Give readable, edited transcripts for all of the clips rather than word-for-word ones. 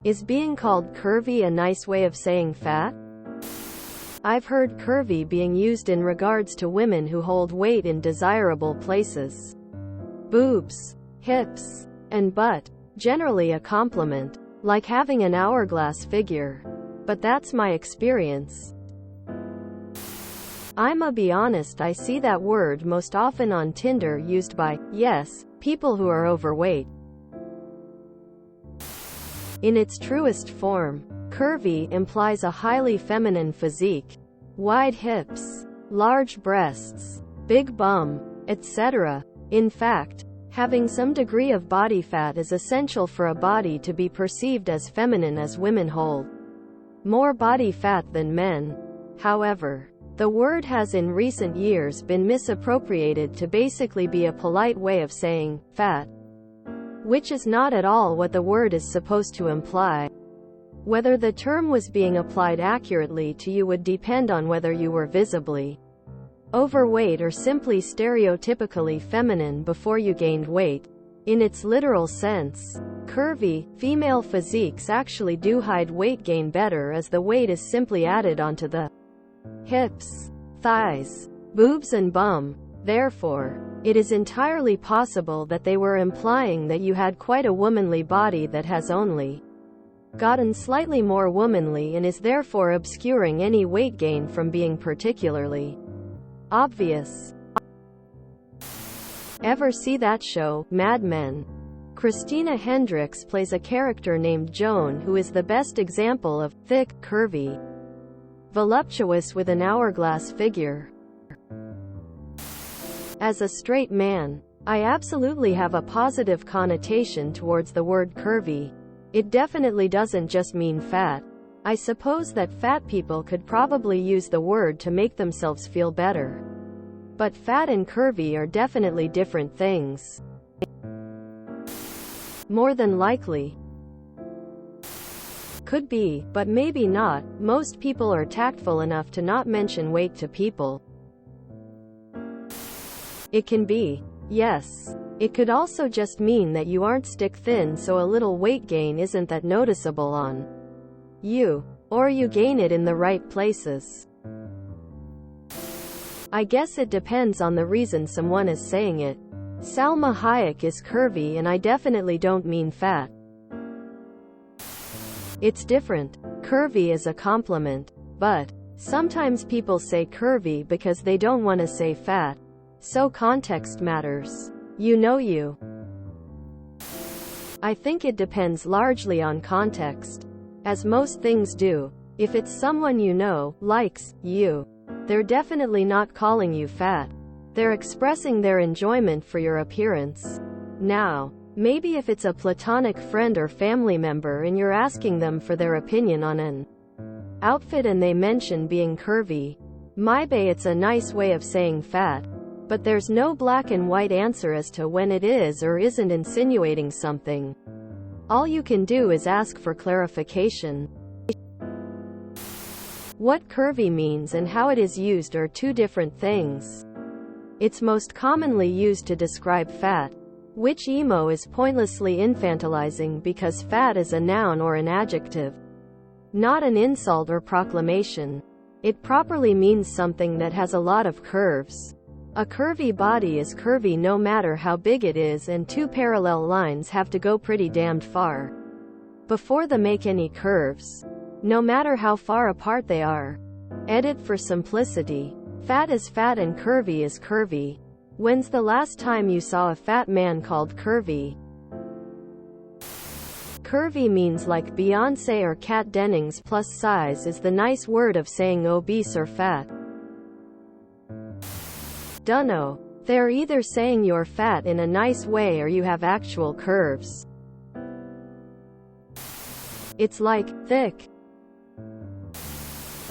Is being called curvy a nice way of saying fat? I've heard curvy being used in regards to women who hold weight in desirable places. Boobs, hips, and butt. Generally a compliment, like having an hourglass figure. But that's my experience. I'ma be honest, I see that word most often on Tinder used by, yes, people who are overweight. In its truest form, curvy implies a highly feminine physique. Wide hips, large breasts, big bum, etc. In fact, having some degree of body fat is essential for a body to be perceived as feminine, as women hold more body fat than men. However, the word has in recent years been misappropriated to basically be a polite way of saying fat, which is not at all what the word is supposed to imply. Whether the term was being applied accurately to you would depend on whether you were visibly overweight or simply stereotypically feminine before you gained weight. In its literal sense, curvy, female physiques actually do hide weight gain better, as the weight is simply added onto the hips, thighs, boobs and bum. Therefore, it is entirely possible that they were implying that you had quite a womanly body that has only gotten slightly more womanly and is therefore obscuring any weight gain from being particularly obvious. Ever see that show, Mad Men? Christina Hendricks plays a character named Joan who is the best example of thick, curvy, voluptuous with an hourglass figure. As a straight man, I absolutely have a positive connotation towards the word curvy. It definitely doesn't just mean fat. I suppose that fat people could probably use the word to make themselves feel better. But fat and curvy are definitely different things. More than likely. Could be, but maybe not. Most people are tactful enough to not mention weight to people. It can be, yes. It could also just mean that you aren't stick thin, so a little weight gain isn't that noticeable on you. Or you gain it in the right places. I guess it depends on the reason someone is saying it. Salma Hayek is curvy and I definitely don't mean fat. It's different. Curvy is a compliment. But sometimes people say curvy because they don't want to say fat. So context matters. You know you. I think it depends largely on context. As most things do. If it's someone you know, likes you, they're definitely not calling you fat. They're expressing their enjoyment for your appearance. Now, maybe if it's a platonic friend or family member and you're asking them for their opinion on an outfit and they mention being curvy, maybe it's a nice way of saying fat. But there's no black and white answer as to when it is or isn't insinuating something. All you can do is ask for clarification. What curvy means and how it is used are two different things. It's most commonly used to describe fat, which emo is pointlessly infantilizing because fat is a noun or an adjective, not an insult or proclamation. It properly means something that has a lot of curves. A curvy body is curvy no matter how big it is, and two parallel lines have to go pretty damned far before they make any curves, no matter how far apart they are. Edit for simplicity. Fat is fat and curvy is curvy. When's the last time you saw a fat man called curvy? Curvy means like Beyoncé or Kat Dennings. Plus size is the nice word of saying obese or fat. Dunno. They're either saying you're fat in a nice way or you have actual curves. It's like thick.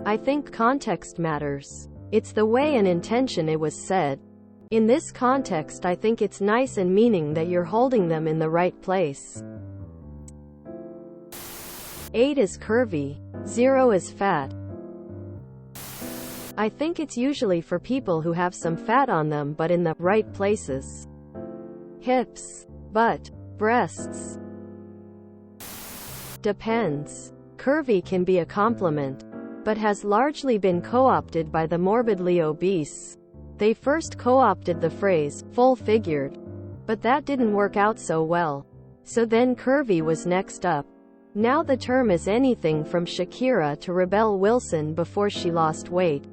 I think context matters. It's the way and intention it was said. In this context, I think it's nice and meaning that you're holding them in the right place. 8 is curvy. 0 is fat. I think it's usually for people who have some fat on them but in the right places. Hips, butt, breasts. Depends. Curvy can be a compliment, but has largely been co-opted by the morbidly obese. They first co-opted the phrase, full-figured, but that didn't work out so well. So then curvy was next up. Now the term is anything from Shakira to Rebel Wilson before she lost weight.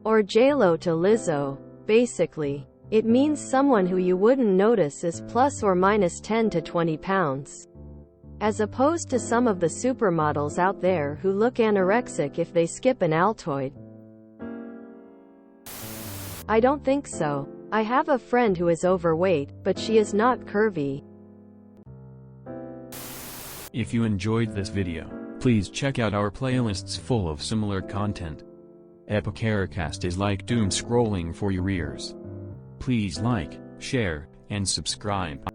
Or J-Lo to Lizzo. Basically, it means someone who you wouldn't notice is plus or minus 10 to 20 pounds. As opposed to some of the supermodels out there who look anorexic if they skip an Altoid. I don't think so. I have a friend who is overweight, but she is not curvy. If you enjoyed this video, please check out our playlists full of similar content. TooAfraidToAsk is like doom scrolling for your ears. Please like, share, and subscribe.